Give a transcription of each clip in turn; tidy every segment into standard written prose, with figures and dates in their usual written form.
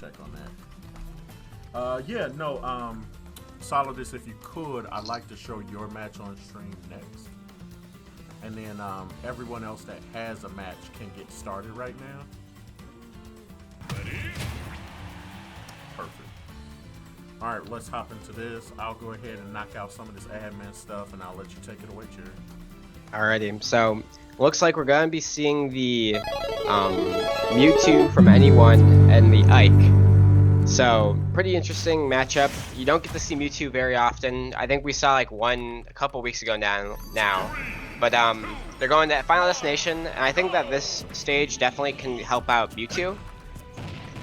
check on that. Yeah, no, Solidus, if you could, I'd like to show your match on stream next. And then everyone else that has a match can get started right now. Ready? Perfect. Alright, let's hop into this. I'll go ahead and knock out some of this admin stuff, and I'll let you take it away, Jerry. Alrighty, so looks like we're going to be seeing the Mew-Two from NE1 and the Ike. So, pretty interesting matchup. You don't get to see Mew-Two very often. I think we saw like one a couple weeks ago now. But they're going to Final Destination, and I think that this stage definitely can help out Mew-Two.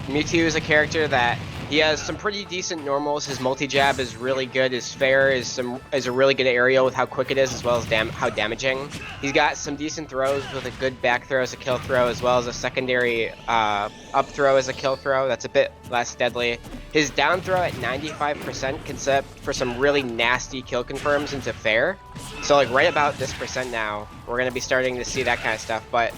Mew-Two is a character that he has some pretty decent normals. His multi-jab is really good. His Kfair is a really good aerial with how quick it is, as well as how damaging. He's got some decent throws with a good back throw as a kill throw, as well as a secondary up throw as a kill throw that's a bit less deadly. His down throw at 95% can set up for some really nasty kill confirms into Kfair. So like right about this percent now, we're going to be starting to see that kind of stuff. But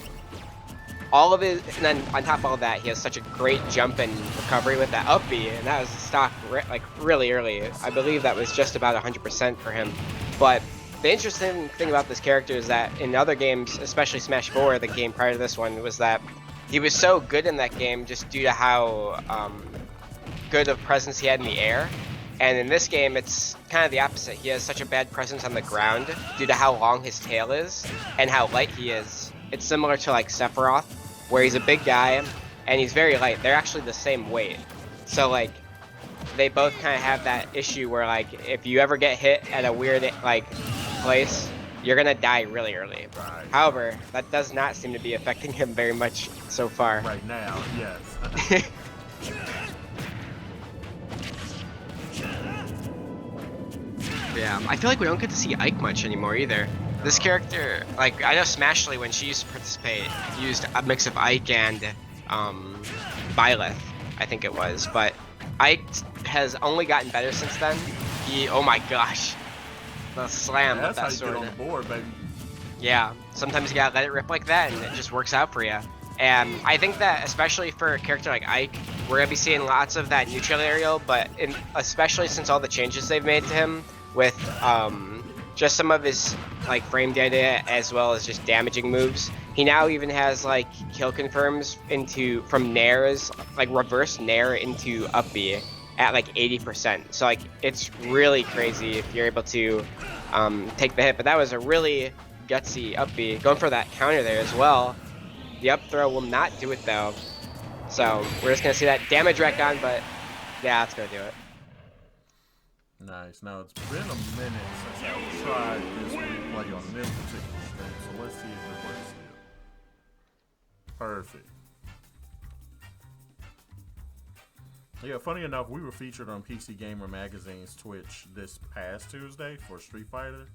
all of it, and then on top of all that, he has such a great jump and recovery with that up B, and that was stock like really early. I believe that was just about 100% for him. But the interesting thing about this character is that in other games, especially Smash 4, the game prior to this one, was that he was so good in that game just due to how good of presence he had in the air. And in this game, it's kind of the opposite. He has such a bad presence on the ground due to how long his tail is and how light he is. It's similar to like Sephiroth, where he's a big guy and he's very light. They're actually the same weight. So like they both kind of have that issue where like if you ever get hit at a weird like place, you're gonna die really early. Right. However, that does not seem to be affecting him very much so far. Right now, yes. Yeah, I feel like we don't get to see Ike much anymore either. This character, like, I know Smashly, when she used to participate, used a mix of Ike and Byleth, I think it was. But Ike has only gotten better since then. Oh my gosh. The slam with that sword. That's how you get on the board, baby. Yeah, sometimes you gotta let it rip like that and it just works out for you. And I think that especially for a character like Ike, we're gonna be seeing lots of that neutral aerial, but especially since all the changes they've made to him with just some of his like frame data as well as just damaging moves. He now even has like kill confirms from nairs, like reverse nair into up B at like 80%. So like it's really crazy if you're able to take the hit. But that was a really gutsy up B. Going for that counter there as well. The up throw will not do it though. So we're just gonna see that damage wreck on, but yeah, that's gonna do it. Nice. Now, it's been a minute since I tried this replay on this particular stream, so let's see if it works here. Perfect. Yeah, funny enough, we were featured on PC Gamer Magazine's Twitch this past Tuesday for Street Fighter,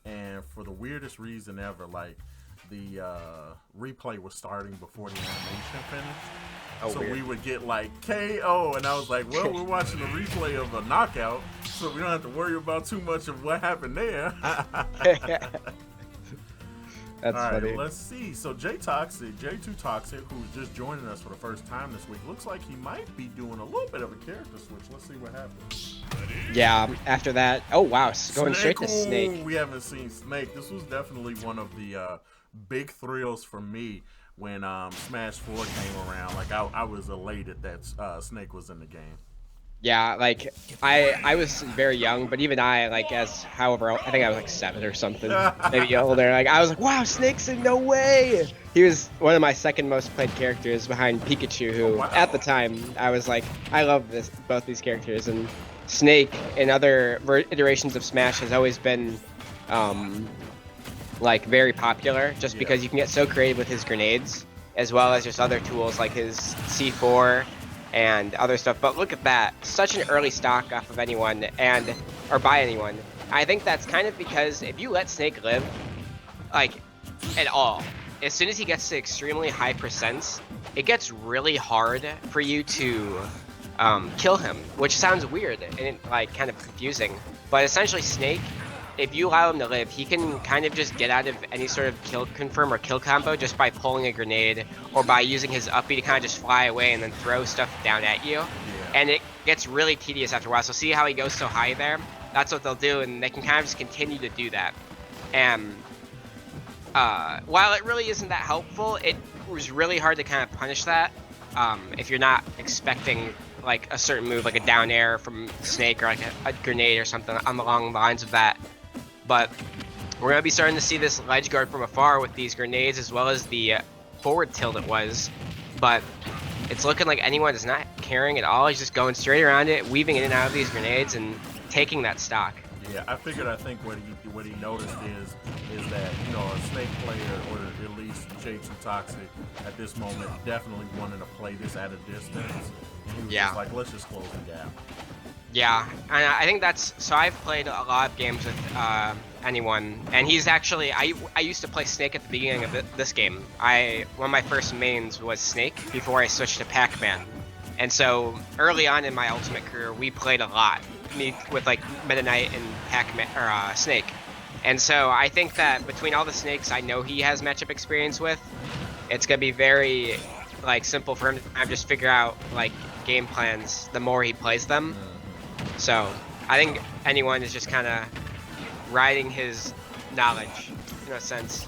and for the weirdest reason ever, like, the replay was starting before the animation finished. Oh, so weird. We would get like KO, and I was like, well, we're watching a replay of a knockout, so we don't have to worry about too much of what happened there. That's all right, funny. let's see. So Jay2Toxic, Jay2Toxic, who's just joining us for the first time this week, looks like he might be doing a little bit of a character switch. Let's see what happens. Yeah, after that, oh wow, going straight to Snake. We haven't seen Snake. This was definitely one of the big thrills for me when Smash 4 came around. Like I was elated that Snake was in the game. Yeah, like I was very young, but even I, like, however, I think I was like 7 or something, maybe older. Like I was like, wow, Snake's in, no way. He was one of my second most played characters behind Pikachu, who at the time I was like, I love both these characters. And Snake in other iterations of Smash has always been like very popular, just because you can get so creative with his grenades, as well as just other tools like his C4 and other stuff. But look at that, such an early stock off of anyone, or by anyone. I think that's kind of because if you let Snake live, like, at all, as soon as he gets to extremely high percents, it gets really hard for you to kill him, which sounds weird and like kind of confusing. But essentially Snake if you allow him to live, he can kind of just get out of any sort of kill confirm or kill combo just by pulling a grenade or by using his uppy to kind of just fly away and then throw stuff down at you. Yeah. And it gets really tedious after a while. So see how he goes so high there? That's what they'll do, and they can kind of just continue to do that. And while it really isn't that helpful, it was really hard to kind of punish that if you're not expecting like a certain move, like a down air from Snake or like a grenade or something along the lines of that. But we're gonna be starting to see this ledge guard from afar with these grenades as well as the forward tilt it was. But it's looking like NE1 is not caring at all. He's just going straight around it, weaving in and out of these grenades and taking that stock. Yeah, I think what he noticed is that, you know, a Snake player, or at least Jay2Toxic at this moment, definitely wanted to play this at a distance. He was just like, let's just close the gap. Yeah, and I think that's, so I've played a lot of games with NE1, and he's actually, I used to play Snake at the beginning of this game. One of my first mains was Snake before I switched to Pac-Man. And so early on in my Ultimate career, we played a lot with like Meta Knight and Pac-Man, or Snake. And so I think that between all the Snakes I know he has matchup experience with, it's gonna be very like simple for him to kind of just figure out like game plans the more he plays them. So I think NE1 is just kind of riding his knowledge in a sense.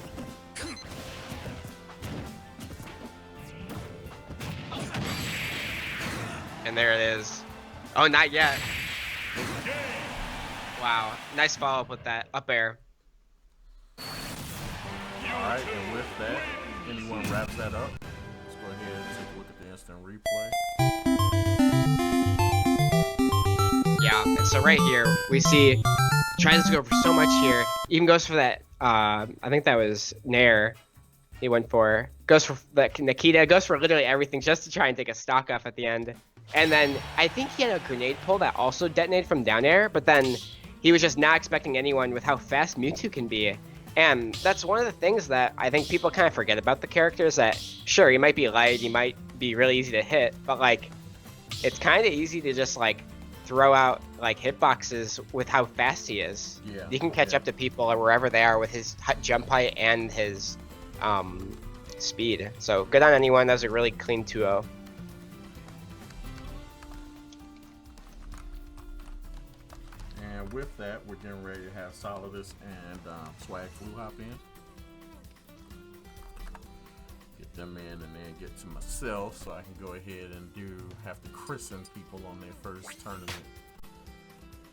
And there it is. Oh, not yet. Wow, nice follow up with that up air. Alright, and with that, NE1 wraps that up. Let's go ahead and take a look at the instant replay. Yeah, and so right here, we see, tries to go for so much here, even goes for that, I think that was Nair he went for, goes for that Nikita, goes for literally everything just to try and take a stock off at the end. And then, I think he had a grenade pull that also detonated from down air, but then he was just not expecting NE1 with how fast Mew-Two can be. And that's one of the things that I think people kind of forget about the character is that, sure, he might be light, he might be really easy to hit, but like, it's kind of easy to just like throw out like hitboxes with how fast he is. Yeah. You can catch up to people or wherever they are with his jump height and his speed. So good on NE1. That was a really clean 2-0. And with that, we're getting ready to have Solidus and Swag Flu hop in. Get them in and then get to myself so I can go ahead and have to christen people on their first tournament.